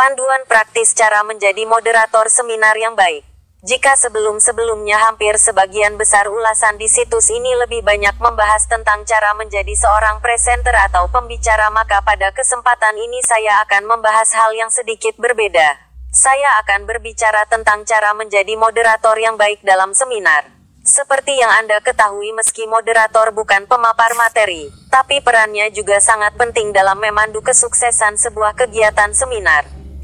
Panduan praktis cara menjadi moderator seminar yang baik. Jika sebelum-sebelumnya hampir sebagian besar ulasan di situs ini lebih banyak membahas tentang cara menjadi seorang presenter atau pembicara, maka pada kesempatan ini saya akan membahas hal yang sedikit berbeda. Saya akan berbicara tentang cara menjadi moderator yang baik dalam seminar. Seperti yang Anda ketahui, meski moderator bukan pemapar materi, tapi perannya juga sangat penting dalam memandu kesuksesan sebuah kegiatan seminar.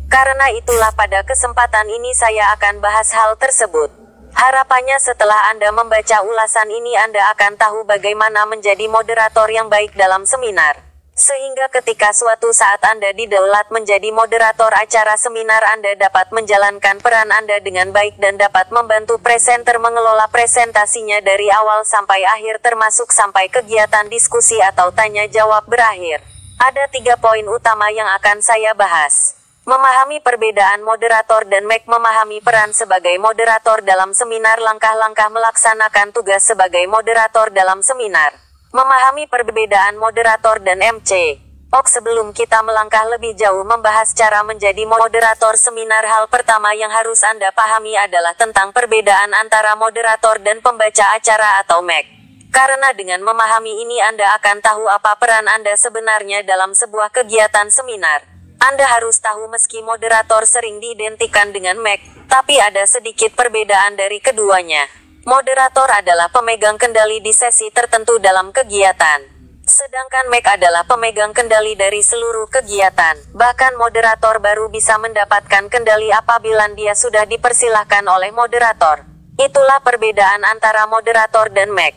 Karena itulah pada kesempatan ini saya akan bahas hal tersebut. Harapannya setelah Anda membaca ulasan ini Anda akan tahu bagaimana menjadi moderator yang baik dalam seminar. Sehingga ketika suatu saat Anda didaulat menjadi moderator acara seminar, Anda dapat menjalankan peran Anda dengan baik dan dapat membantu presenter mengelola presentasinya dari awal sampai akhir, termasuk sampai kegiatan diskusi atau tanya jawab berakhir. Ada 3 poin utama yang akan saya bahas. Memahami perbedaan moderator dan MEC. Memahami peran sebagai moderator dalam seminar. Langkah-langkah melaksanakan tugas sebagai moderator dalam seminar. Memahami perbedaan moderator dan MC. Sebelum kita melangkah lebih jauh membahas cara menjadi moderator seminar, hal pertama yang harus Anda pahami adalah tentang perbedaan antara moderator dan pembaca acara atau MEC. Karena dengan memahami ini Anda akan tahu apa peran Anda sebenarnya dalam sebuah kegiatan seminar. Anda harus tahu meski moderator sering diidentikan dengan MEC, tapi ada sedikit perbedaan dari keduanya. Moderator adalah pemegang kendali di sesi tertentu dalam kegiatan. Sedangkan MEC adalah pemegang kendali dari seluruh kegiatan. Bahkan moderator baru bisa mendapatkan kendali apabila dia sudah dipersilahkan oleh moderator. Itulah perbedaan antara moderator dan MEC.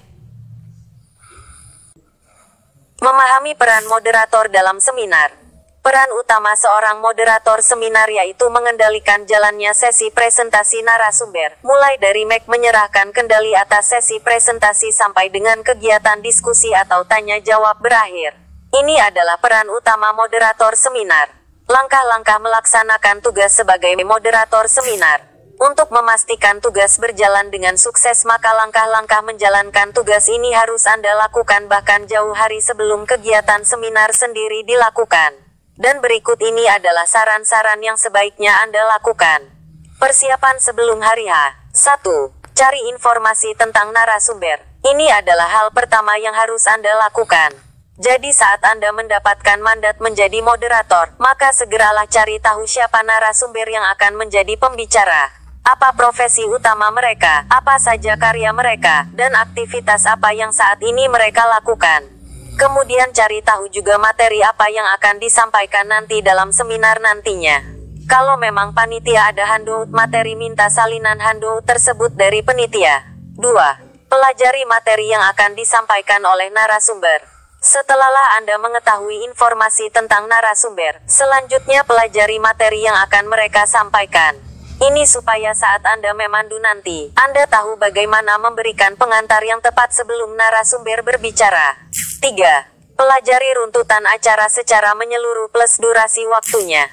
Memahami peran moderator dalam seminar. Peran utama seorang moderator seminar yaitu mengendalikan jalannya sesi presentasi narasumber, mulai dari MEC menyerahkan kendali atas sesi presentasi sampai dengan kegiatan diskusi atau tanya jawab berakhir. Ini adalah peran utama moderator seminar. Langkah-langkah melaksanakan tugas sebagai moderator seminar. Untuk memastikan tugas berjalan dengan sukses, maka langkah-langkah menjalankan tugas ini harus Anda lakukan bahkan jauh hari sebelum kegiatan seminar sendiri dilakukan. Dan berikut ini adalah saran-saran yang sebaiknya Anda lakukan. Persiapan sebelum hari H. 1. Cari informasi tentang narasumber. Ini adalah hal pertama yang harus Anda lakukan. Jadi saat Anda mendapatkan mandat menjadi moderator, maka segeralah cari tahu siapa narasumber yang akan menjadi pembicara. Apa profesi utama mereka, apa saja karya mereka, dan aktivitas apa yang saat ini mereka lakukan. Kemudian cari tahu juga materi apa yang akan disampaikan nanti dalam seminar nantinya. Kalau memang panitia ada handout materi, minta salinan handout tersebut dari panitia. 2. Pelajari materi yang akan disampaikan oleh narasumber. Setelahlah Anda mengetahui informasi tentang narasumber, selanjutnya pelajari materi yang akan mereka sampaikan. Ini supaya saat Anda memandu nanti, Anda tahu bagaimana memberikan pengantar yang tepat sebelum narasumber berbicara. 3. Pelajari runtutan acara secara menyeluruh plus durasi waktunya.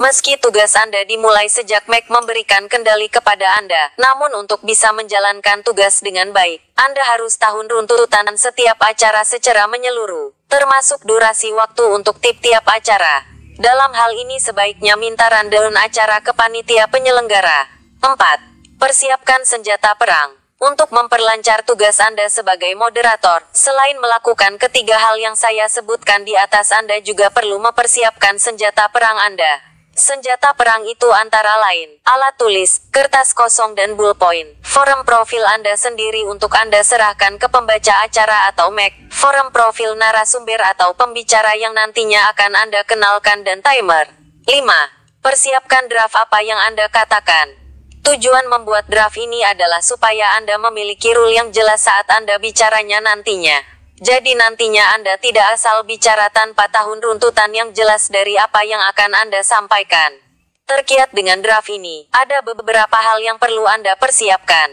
Meski tugas Anda dimulai sejak MEC memberikan kendali kepada Anda, namun untuk bisa menjalankan tugas dengan baik, Anda harus tahu runtutan setiap acara secara menyeluruh, termasuk durasi waktu untuk tiap-tiap acara. Dalam hal ini sebaiknya minta rundown acara ke panitia penyelenggara. 4. Persiapkan senjata perang. Untuk memperlancar tugas Anda sebagai moderator, selain melakukan ketiga hal yang saya sebutkan di atas, Anda juga perlu mempersiapkan senjata perang Anda. Senjata perang itu antara lain, alat tulis, kertas kosong dan bullpoint, form profil Anda sendiri untuk Anda serahkan ke pembaca acara atau MEC, form profil narasumber atau pembicara yang nantinya akan Anda kenalkan, dan timer. 5. Persiapkan draft apa yang Anda katakan. Tujuan membuat draft ini adalah supaya Anda memiliki rule yang jelas saat Anda bicaranya nantinya. Jadi nantinya Anda tidak asal bicara tanpa tahu runtutan yang jelas dari apa yang akan Anda sampaikan. Terkait dengan draft ini, ada beberapa hal yang perlu Anda persiapkan.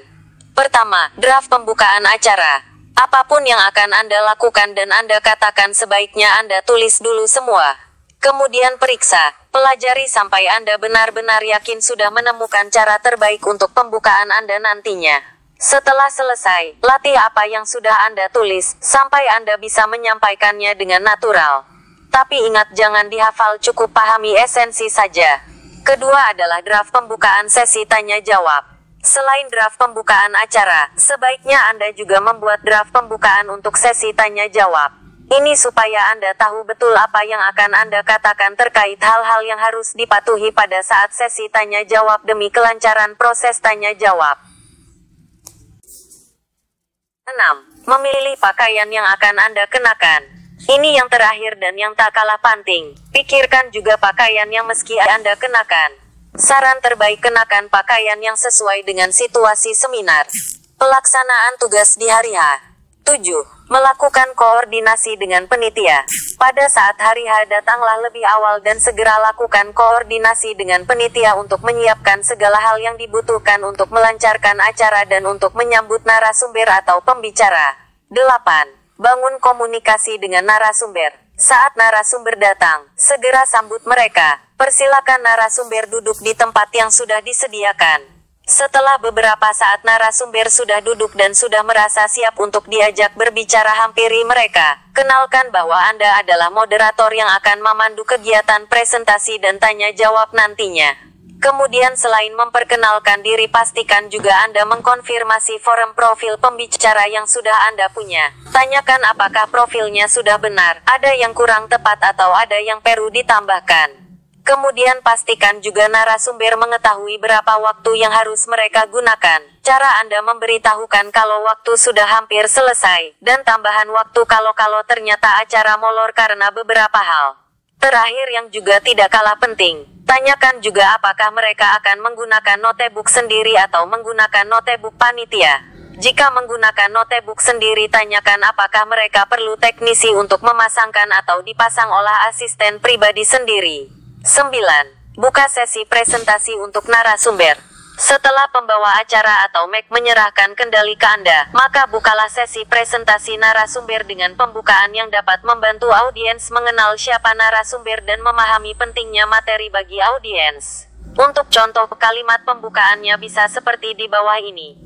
Pertama, draft pembukaan acara. Apapun yang akan Anda lakukan dan Anda katakan sebaiknya Anda tulis dulu semua. Kemudian periksa, pelajari sampai Anda benar-benar yakin sudah menemukan cara terbaik untuk pembukaan Anda nantinya. Setelah selesai, latih apa yang sudah Anda tulis, sampai Anda bisa menyampaikannya dengan natural. Tapi ingat, jangan dihafal, cukup pahami esensi saja. Kedua adalah draft pembukaan sesi tanya-jawab. Selain draft pembukaan acara, sebaiknya Anda juga membuat draft pembukaan untuk sesi tanya-jawab. Ini supaya Anda tahu betul apa yang akan Anda katakan terkait hal-hal yang harus dipatuhi pada saat sesi tanya-jawab demi kelancaran proses tanya-jawab. 6. Memilih pakaian yang akan Anda kenakan. Ini yang terakhir dan yang tak kalah penting. Pikirkan juga pakaian yang meski Anda kenakan. Saran terbaik, kenakan pakaian yang sesuai dengan situasi seminar. Pelaksanaan tugas di hari H. 7. Melakukan koordinasi dengan panitia. Pada saat hari H, datanglah lebih awal dan segera lakukan koordinasi dengan panitia untuk menyiapkan segala hal yang dibutuhkan untuk melancarkan acara dan untuk menyambut narasumber atau pembicara. 8. Bangun komunikasi dengan narasumber. Saat narasumber datang, segera sambut mereka. Persilakan narasumber duduk di tempat yang sudah disediakan. Setelah beberapa saat narasumber sudah duduk dan sudah merasa siap untuk diajak berbicara, hampiri mereka. Kenalkan bahwa Anda adalah moderator yang akan memandu kegiatan presentasi dan tanya jawab nantinya. Kemudian selain memperkenalkan diri, pastikan juga Anda mengkonfirmasi form profil pembicara yang sudah Anda punya. Tanyakan apakah profilnya sudah benar, ada yang kurang tepat atau ada yang perlu ditambahkan. Kemudian pastikan juga narasumber mengetahui berapa waktu yang harus mereka gunakan. Cara Anda memberitahukan kalau waktu sudah hampir selesai, dan tambahan waktu kalau ternyata acara molor karena beberapa hal. Terakhir yang juga tidak kalah penting, tanyakan juga apakah mereka akan menggunakan notebook sendiri atau menggunakan notebook panitia. Jika menggunakan notebook sendiri, tanyakan apakah mereka perlu teknisi untuk memasangkan atau dipasang oleh asisten pribadi sendiri. 9. Buka sesi presentasi untuk narasumber. Setelah pembawa acara atau MEC menyerahkan kendali ke Anda, maka bukalah sesi presentasi narasumber dengan pembukaan yang dapat membantu audiens mengenal siapa narasumber dan memahami pentingnya materi bagi audiens. Untuk contoh kalimat pembukaannya bisa seperti di bawah ini.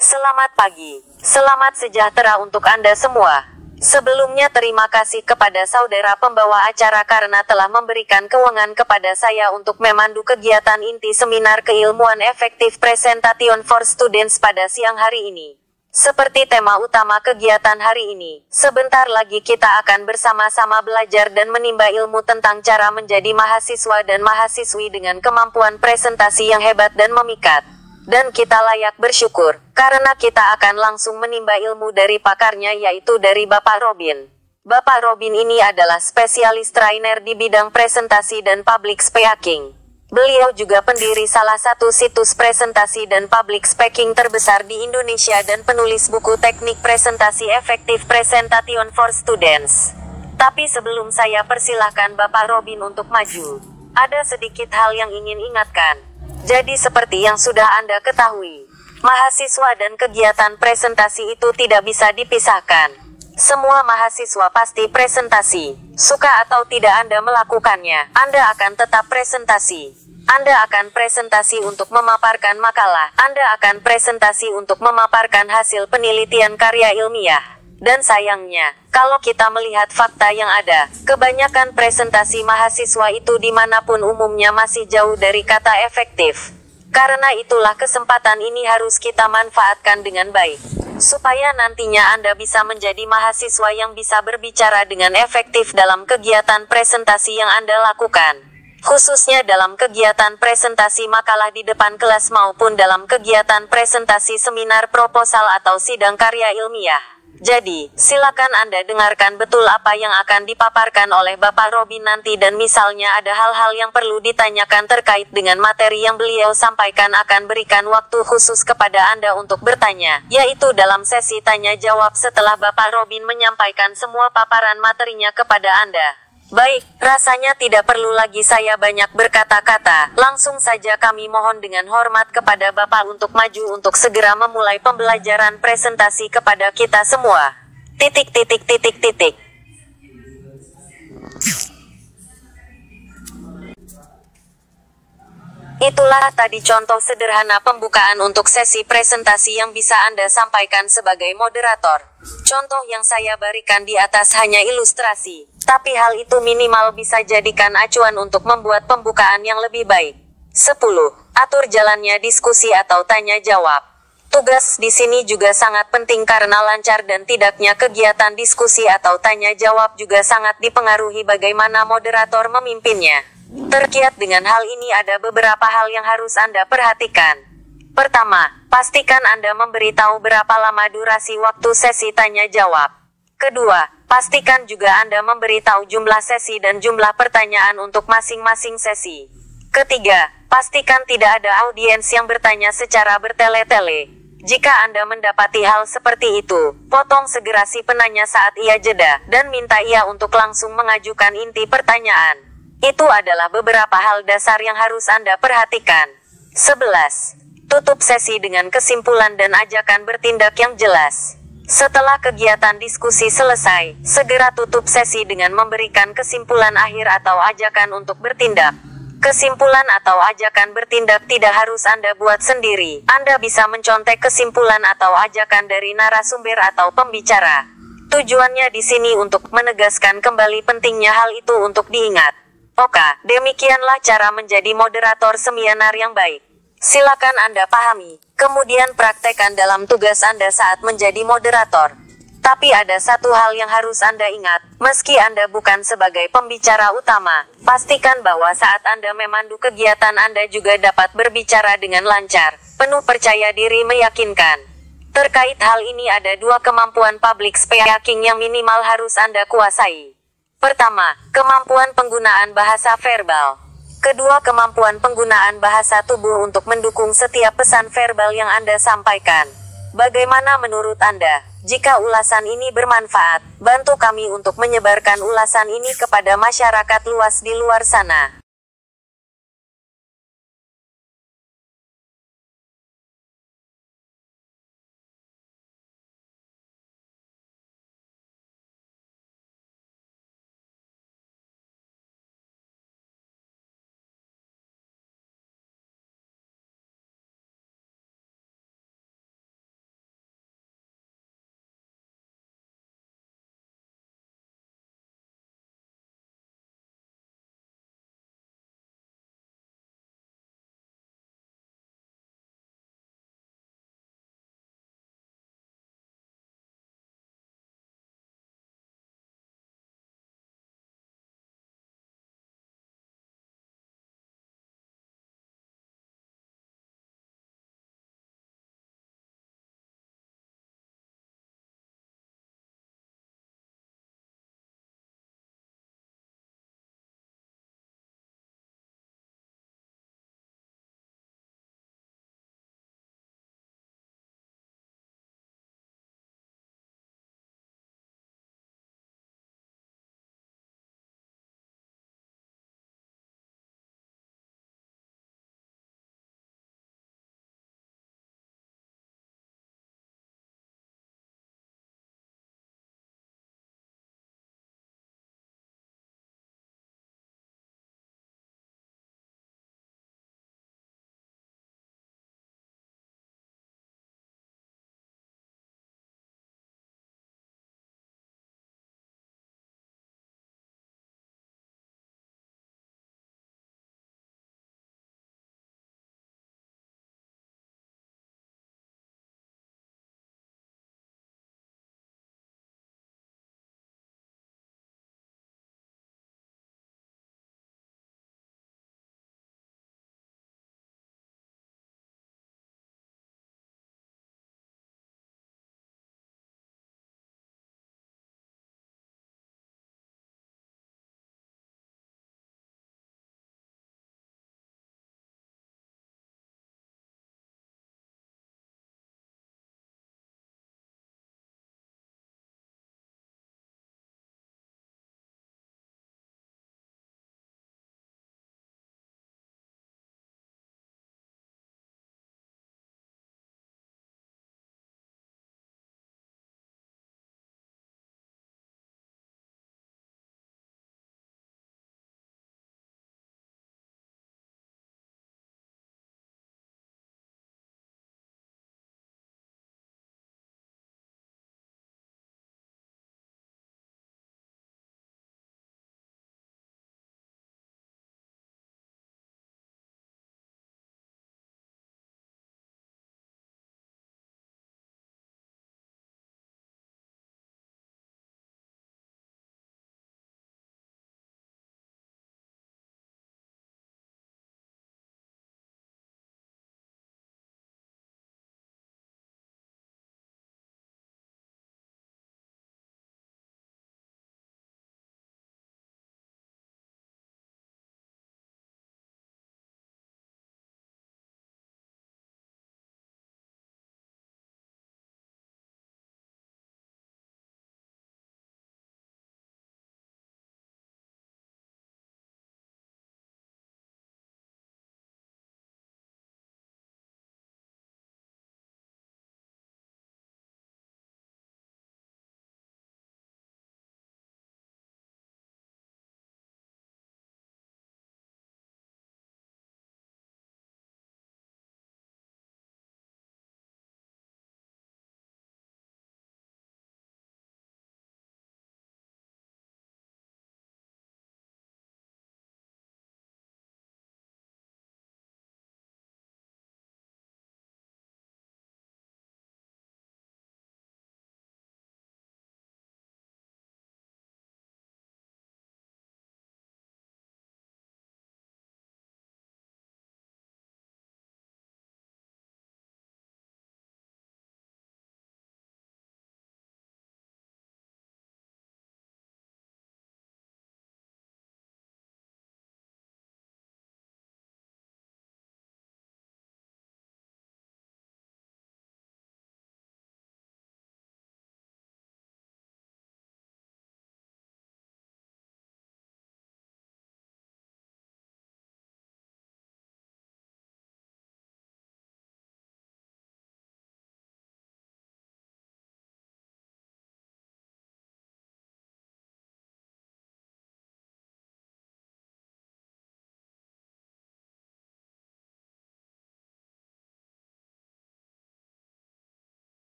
Selamat pagi. Selamat sejahtera untuk Anda semua. Sebelumnya terima kasih kepada saudara pembawa acara karena telah memberikan kewenangan kepada saya untuk memandu kegiatan inti seminar keilmuan efektif Presentation for Students pada siang hari ini. Seperti tema utama kegiatan hari ini, sebentar lagi kita akan bersama-sama belajar dan menimba ilmu tentang cara menjadi mahasiswa dan mahasiswi dengan kemampuan presentasi yang hebat dan memikat. Dan kita layak bersyukur, karena kita akan langsung menimba ilmu dari pakarnya, yaitu dari Bapak Robin. Bapak Robin ini adalah spesialis trainer di bidang presentasi dan public speaking. Beliau juga pendiri salah satu situs presentasi dan public speaking terbesar di Indonesia dan penulis buku teknik presentasi efektif Presentation for Students. Tapi sebelum saya persilahkan Bapak Robin untuk maju, ada sedikit hal yang ingin ingatkan. Jadi seperti yang sudah Anda ketahui, mahasiswa dan kegiatan presentasi itu tidak bisa dipisahkan. Semua mahasiswa pasti presentasi. Suka atau tidak Anda melakukannya, Anda akan tetap presentasi. Anda akan presentasi untuk memaparkan makalah, Anda akan presentasi untuk memaparkan hasil penelitian karya ilmiah. Dan sayangnya, kalau kita melihat fakta yang ada, kebanyakan presentasi mahasiswa itu dimanapun umumnya masih jauh dari kata efektif. Karena itulah kesempatan ini harus kita manfaatkan dengan baik, supaya nantinya Anda bisa menjadi mahasiswa yang bisa berbicara dengan efektif dalam kegiatan presentasi yang Anda lakukan. Khususnya dalam kegiatan presentasi makalah di depan kelas maupun dalam kegiatan presentasi seminar proposal atau sidang karya ilmiah. Jadi, silakan Anda dengarkan betul apa yang akan dipaparkan oleh Bapak Robin nanti, dan misalnya ada hal-hal yang perlu ditanyakan terkait dengan materi yang beliau sampaikan, akan berikan waktu khusus kepada Anda untuk bertanya, yaitu dalam sesi tanya-jawab setelah Bapak Robin menyampaikan semua paparan materinya kepada Anda. Baik, rasanya tidak perlu lagi saya banyak berkata-kata, langsung saja kami mohon dengan hormat kepada Bapak untuk maju untuk segera memulai pembelajaran presentasi kepada kita semua. Titik. Itulah tadi contoh sederhana pembukaan untuk sesi presentasi yang bisa Anda sampaikan sebagai moderator. Contoh yang saya berikan di atas hanya ilustrasi. Tapi hal itu minimal bisa jadikan acuan untuk membuat pembukaan yang lebih baik. 10. Atur jalannya diskusi atau tanya jawab. Tugas di sini juga sangat penting karena lancar dan tidaknya kegiatan diskusi atau tanya jawab juga sangat dipengaruhi bagaimana moderator memimpinnya. Terkait dengan hal ini ada beberapa hal yang harus Anda perhatikan. Pertama, pastikan Anda memberitahu berapa lama durasi waktu sesi tanya jawab. Kedua, pastikan juga Anda memberitahu jumlah sesi dan jumlah pertanyaan untuk masing-masing sesi. Ketiga, pastikan tidak ada audiens yang bertanya secara bertele-tele. Jika Anda mendapati hal seperti itu, potong segera si penanya saat ia jeda, dan minta ia untuk langsung mengajukan inti pertanyaan. Itu adalah beberapa hal dasar yang harus Anda perhatikan. 11. Tutup sesi dengan kesimpulan dan ajakan bertindak yang jelas. Setelah kegiatan diskusi selesai, segera tutup sesi dengan memberikan kesimpulan akhir atau ajakan untuk bertindak. Kesimpulan atau ajakan bertindak tidak harus Anda buat sendiri. Anda bisa mencontek kesimpulan atau ajakan dari narasumber atau pembicara. Tujuannya di sini untuk menegaskan kembali pentingnya hal itu untuk diingat. Oke, demikianlah cara menjadi moderator seminar yang baik. Silakan Anda pahami, kemudian praktekkan dalam tugas Anda saat menjadi moderator. Tapi ada satu hal yang harus Anda ingat, meski Anda bukan sebagai pembicara utama, pastikan bahwa saat Anda memandu kegiatan Anda juga dapat berbicara dengan lancar, penuh percaya diri meyakinkan. Terkait hal ini ada dua kemampuan public speaking yang minimal harus Anda kuasai. Pertama, kemampuan penggunaan bahasa verbal. Kedua, kemampuan penggunaan bahasa tubuh untuk mendukung setiap pesan verbal yang Anda sampaikan. Bagaimana menurut Anda? Jika ulasan ini bermanfaat, bantu kami untuk menyebarkan ulasan ini kepada masyarakat luas di luar sana.